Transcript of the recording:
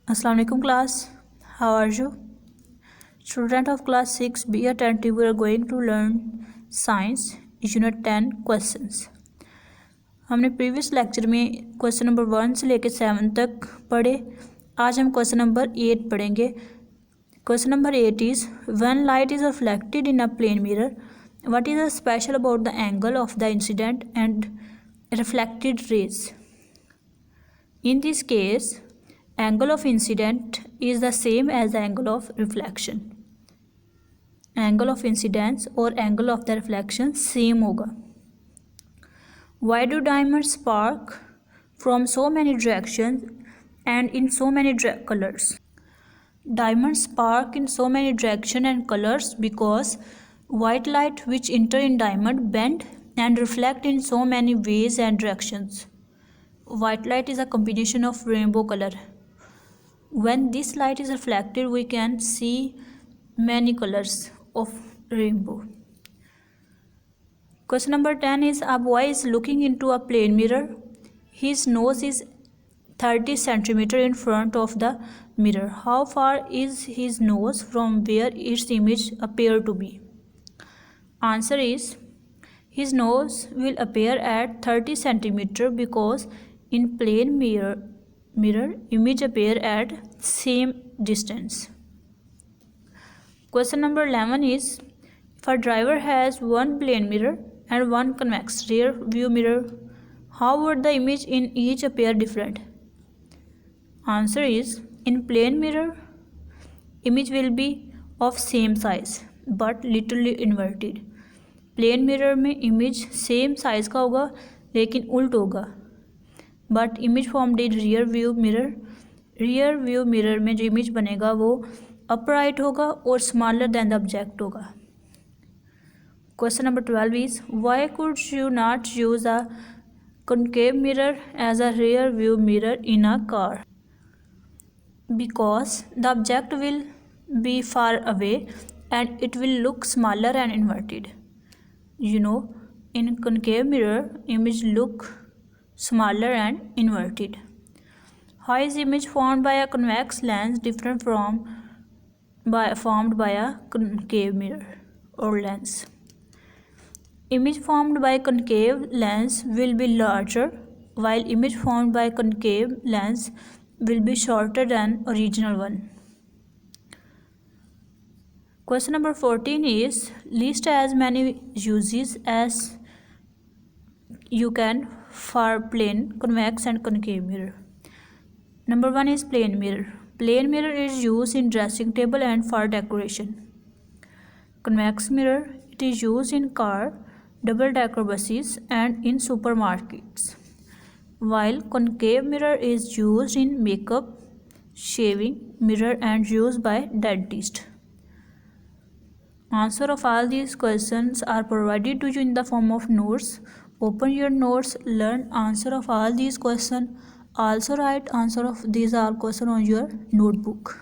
Assalamu alaikum class. How are you? Student of class 6, be attentive. We are going to learn science unit 10 questions. हमने previous lecture में question number 1 से लेकर 7 तक पढ़े. आज हम क्वेश्चन नंबर 8 पढ़ेंगे. Question number 8 is when light is reflected in a plane mirror, what is special about the angle of the incident and reflected rays? In this case, angle of incident is the same as the angle of reflection. Angle of incidence or angle of the reflection same होगा. Why do diamonds spark from so many directions and in so many colors? Diamonds spark in so many directions and colors because white light which enter in diamond bend and reflect in so many ways and directions. White light is a combination of rainbow color. When this light is reflected, we can see many colors of rainbow. Question number 10 is a boy is looking into a plane mirror. His nose is 30 centimeter in front of the mirror. How far is his nose from where its image appear to be? Answer is his nose will appear at 30 centimeter because in plane mirror image appear at same distance. Question number 11 is if a driver has one plane mirror and one convex rear view mirror, how would the image in each appear different? Answer is in plane mirror image will be of same size but little inverted. Plane mirror में image same size का होगा लेकिन उल्ट होगा. But image formed in rear view mirror में जो image बनेगा वो अपराइट होगा और स्मॉलर देन द ऑब्जेक्ट होगा. Question number 12 is why could you not use a concave mirror as a rear view mirror in a car? Because the object will be far away and it will look smaller and inverted. You know, in concave mirror, image look smaller and inverted. How is image formed by a convex lens different from formed by a concave mirror or lens? Image formed by concave lens will be larger, while image formed by concave lens will be shorter than original one. Question number 14 is list as many uses as you can for plane, convex and concave mirror. Number 1 is plane mirror. Plane mirror is used in dressing table and for decoration. Convex mirror, it is used in car, double decker buses and in supermarkets. While concave mirror is used in makeup, shaving mirror and used by dentist. Answer of all these questions are provided to you in the form of notes. Open your notes, learn answer of all these questions. Also write answer of these all questions on your notebook.